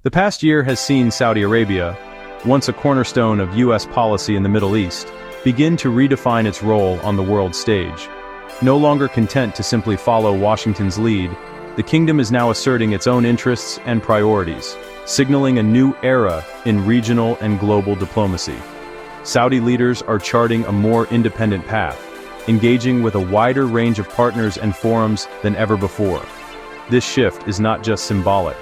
The past year has seen Saudi Arabia, once a cornerstone of U.S. policy in the Middle East, begin to redefine its role on the world stage. No longer content to simply follow Washington's lead, the kingdom is now asserting its own interests and priorities, signaling a new era in regional and global diplomacy. Saudi leaders are charting a more independent path, engaging with a wider range of partners and forums than ever before. This shift is not just symbolic,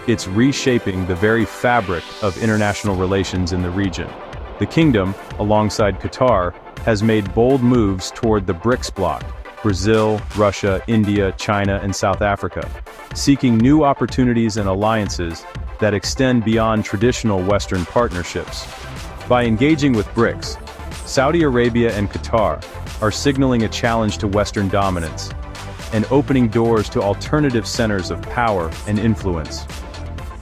it's reshaping the very fabric of international relations in the region. The kingdom, alongside Qatar, has made bold moves toward the BRICS bloc: Brazil, Russia, India, China, and South Africa, seeking new opportunities and alliances that extend beyond traditional Western partnerships. By engaging with BRICS, Saudi Arabia and Qatar are signaling a challenge to Western dominance and opening doors to alternative centers of power and influence.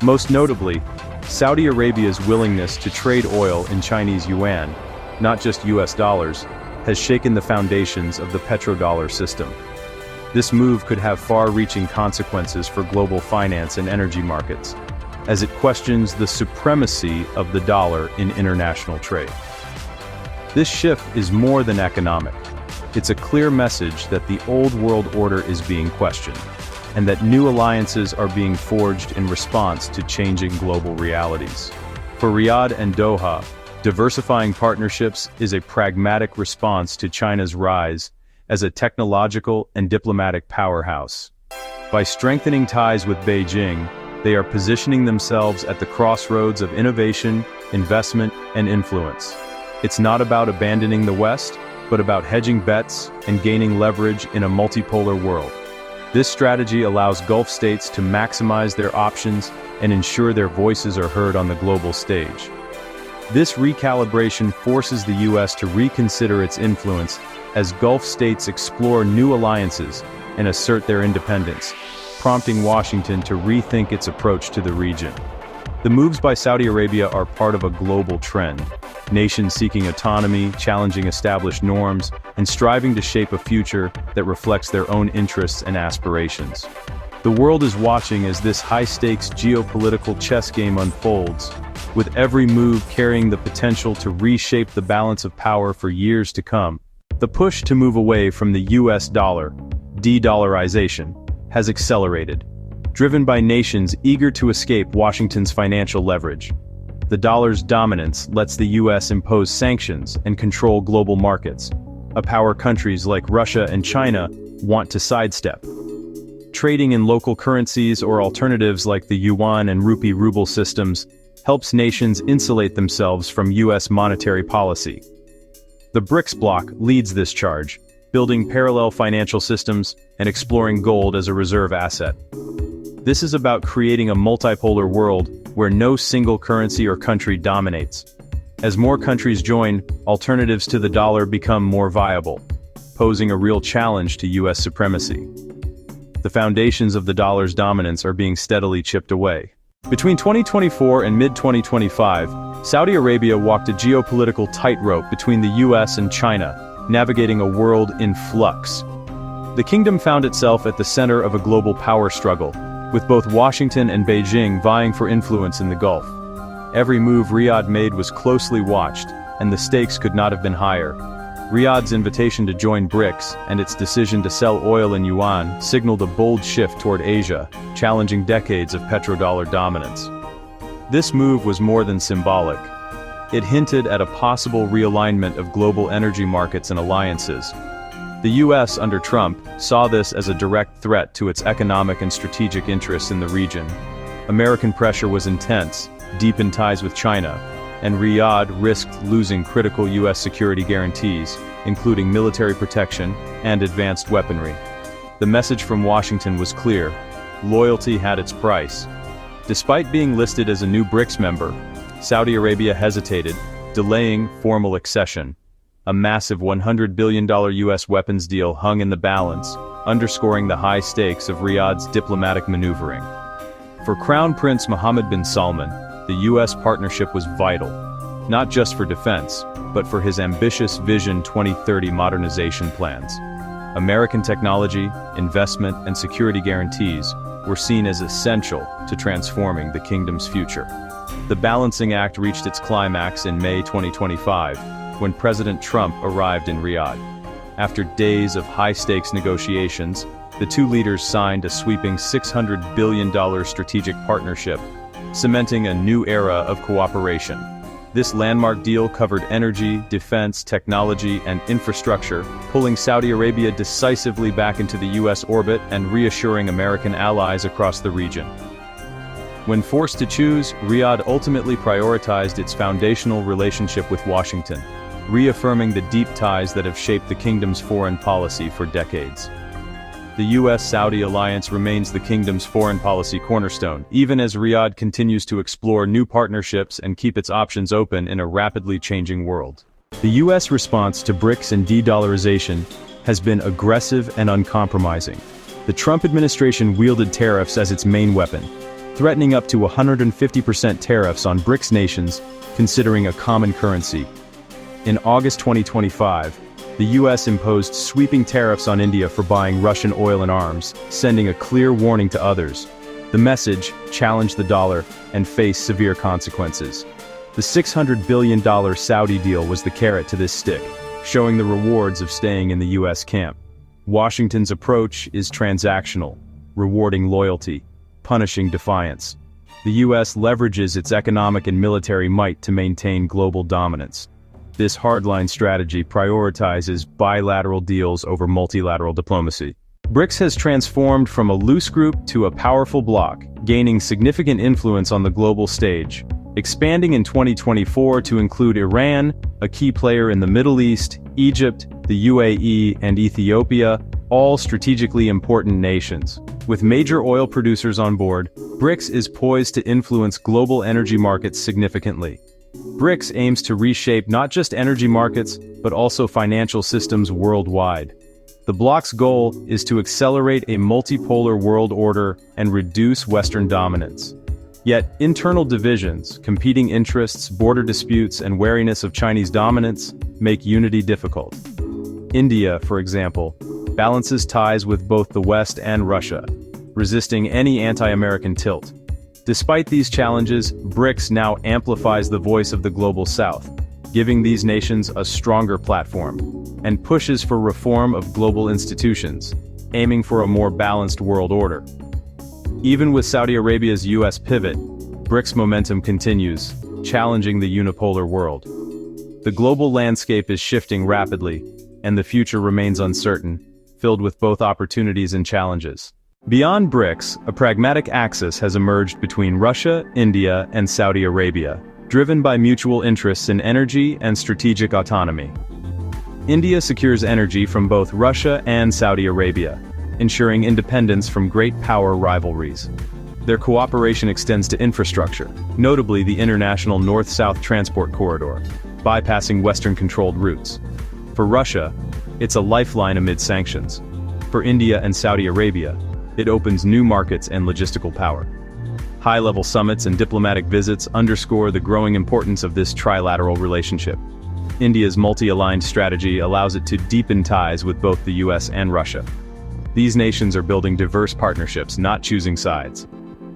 Most notably, Saudi Arabia's willingness to trade oil in Chinese yuan, not just US dollars, has shaken the foundations of the petrodollar system. This move could have far-reaching consequences for global finance and energy markets, as it questions the supremacy of the dollar in international trade. This shift is more than economic. It's a clear message that the old world order is being questioned, and that new alliances are being forged in response to changing global realities. For Riyadh and Doha, diversifying partnerships is a pragmatic response to China's rise as a technological and diplomatic powerhouse. By strengthening ties with Beijing, they are positioning themselves at the crossroads of innovation, investment, and influence. It's not about abandoning the West, but about hedging bets and gaining leverage in a multipolar world. This strategy allows Gulf states to maximize their options and ensure their voices are heard on the global stage. This recalibration forces the U.S. to reconsider its influence as Gulf states explore new alliances and assert their independence, prompting Washington to rethink its approach to the region. The moves by Saudi Arabia are part of a global trend. Nations seeking autonomy, challenging established norms, and striving to shape a future that reflects their own interests and aspirations. The world is watching as this high-stakes geopolitical chess game unfolds, with every move carrying the potential to reshape the balance of power for years to come. The push to move away from the US dollar, de-dollarization, has accelerated, driven by nations eager to escape Washington's financial leverage. The dollar's dominance lets the US impose sanctions and control global markets, a power countries like Russia and China want to sidestep. Trading in local currencies or alternatives like the Yuan and Rupee-ruble systems helps nations insulate themselves from US monetary policy. The BRICS bloc leads this charge, building parallel financial systems and exploring gold as a reserve asset. This is about creating a multipolar world where no single currency or country dominates. As more countries join, alternatives to the dollar become more viable, posing a real challenge to US supremacy. The foundations of the dollar's dominance are being steadily chipped away. Between 2024 and mid-2025, Saudi Arabia walked a geopolitical tightrope between the US and China, navigating a world in flux. The kingdom found itself at the center of a global power struggle, with both Washington and Beijing vying for influence in the Gulf. Every move Riyadh made was closely watched, and the stakes could not have been higher. Riyadh's invitation to join BRICS and its decision to sell oil in yuan signaled a bold shift toward Asia, challenging decades of petrodollar dominance. This move was more than symbolic. It hinted at a possible realignment of global energy markets and alliances. The US under Trump saw this as a direct threat to its economic and strategic interests in the region. American pressure was intense, deepened ties with China, and Riyadh risked losing critical US security guarantees, including military protection and advanced weaponry. The message from Washington was clear: loyalty had its price. Despite being listed as a new BRICS member, Saudi Arabia hesitated, delaying formal accession. A massive $100 billion US weapons deal hung in the balance, underscoring the high stakes of Riyadh's diplomatic maneuvering. For Crown Prince Mohammed bin Salman, the US partnership was vital, not just for defense, but for his ambitious Vision 2030 modernization plans. American technology, investment, and security guarantees were seen as essential to transforming the kingdom's future. The balancing act reached its climax in May 2025, when President Trump arrived in Riyadh. After days of high-stakes negotiations, the two leaders signed a sweeping $600 billion strategic partnership, cementing a new era of cooperation. This landmark deal covered energy, defense, technology, and infrastructure, pulling Saudi Arabia decisively back into the U.S. orbit and reassuring American allies across the region. When forced to choose, Riyadh ultimately prioritized its foundational relationship with Washington, reaffirming the deep ties that have shaped the kingdom's foreign policy for decades. The U.S.-Saudi alliance remains the kingdom's foreign policy cornerstone, even as Riyadh continues to explore new partnerships and keep its options open in a rapidly changing world. The U.S. response to BRICS and de-dollarization has been aggressive and uncompromising. The Trump administration wielded tariffs as its main weapon, threatening up to 150% tariffs on BRICS nations considering a common currency. In August 2025, the U.S. imposed sweeping tariffs on India for buying Russian oil and arms, sending a clear warning to others. The message: challenge the dollar and face severe consequences. The $600 billion Saudi deal was the carrot to this stick, showing the rewards of staying in the U.S. camp. Washington's approach is transactional, rewarding loyalty, punishing defiance. The U.S. leverages its economic and military might to maintain global dominance. This hardline strategy prioritizes bilateral deals over multilateral diplomacy. BRICS has transformed from a loose group to a powerful bloc, gaining significant influence on the global stage, expanding in 2024 to include Iran, a key player in the Middle East, Egypt, the UAE, and Ethiopia, all strategically important nations. With major oil producers on board, BRICS is poised to influence global energy markets significantly. BRICS aims to reshape not just energy markets, but also financial systems worldwide. The bloc's goal is to accelerate a multipolar world order and reduce Western dominance. Yet, internal divisions, competing interests, border disputes, and wariness of Chinese dominance make unity difficult. India, for example, balances ties with both the West and Russia, resisting any anti-American tilt. Despite these challenges, BRICS now amplifies the voice of the global South, giving these nations a stronger platform, and pushes for reform of global institutions, aiming for a more balanced world order. Even with Saudi Arabia's U.S. pivot, BRICS momentum continues, challenging the unipolar world. The global landscape is shifting rapidly, and the future remains uncertain, filled with both opportunities and challenges. Beyond BRICS, a pragmatic axis has emerged between Russia, India, and Saudi Arabia, driven by mutual interests in energy and strategic autonomy. India secures energy from both Russia and Saudi Arabia, ensuring independence from great power rivalries. Their cooperation extends to infrastructure, notably the international North-South transport corridor, bypassing Western-controlled routes. For Russia, it's a lifeline amid sanctions. For India and Saudi Arabia, it opens new markets and logistical power. High-level summits and diplomatic visits underscore the growing importance of this trilateral relationship. India's multi-aligned strategy allows it to deepen ties with both the US and Russia. These nations are building diverse partnerships, not choosing sides.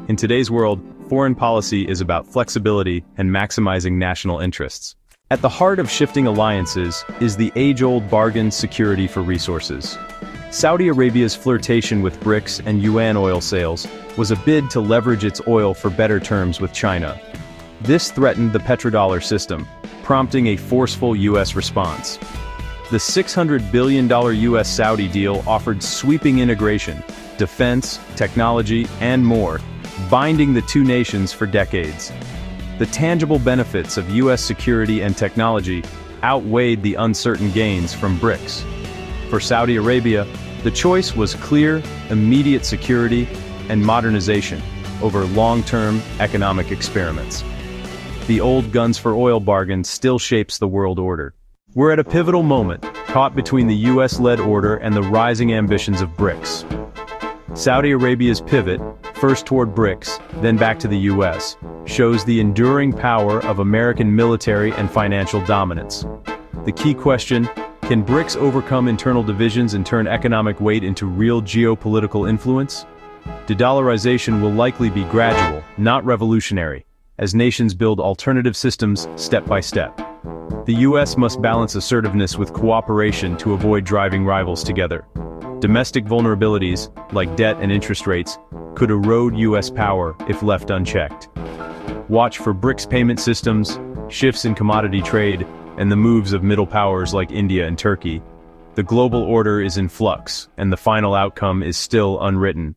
In today's world, foreign policy is about flexibility and maximizing national interests. At the heart of shifting alliances is the age-old bargain: security for resources. Saudi Arabia's flirtation with BRICS and Yuan oil sales was a bid to leverage its oil for better terms with China. This threatened the petrodollar system, prompting a forceful U.S. response. The $600 billion U.S.-Saudi deal offered sweeping integration, defense, technology, and more, binding the two nations for decades. The tangible benefits of U.S. security and technology outweighed the uncertain gains from BRICS. For Saudi Arabia, the choice was clear: immediate security and modernization over long-term economic experiments. The old guns for oil bargain still shapes the world order. We're at a pivotal moment, caught between the US-led order and the rising ambitions of BRICS. Saudi Arabia's pivot, first toward BRICS, then back to the US, shows the enduring power of American military and financial dominance. The key question: can BRICS overcome internal divisions and turn economic weight into real geopolitical influence? De-dollarization will likely be gradual, not revolutionary, as nations build alternative systems step by step. The US must balance assertiveness with cooperation to avoid driving rivals together. Domestic vulnerabilities, like debt and interest rates, could erode US power if left unchecked. Watch for BRICS payment systems, shifts in commodity trade, and the moves of middle powers like India and Turkey. The global order is in flux, and the final outcome is still unwritten.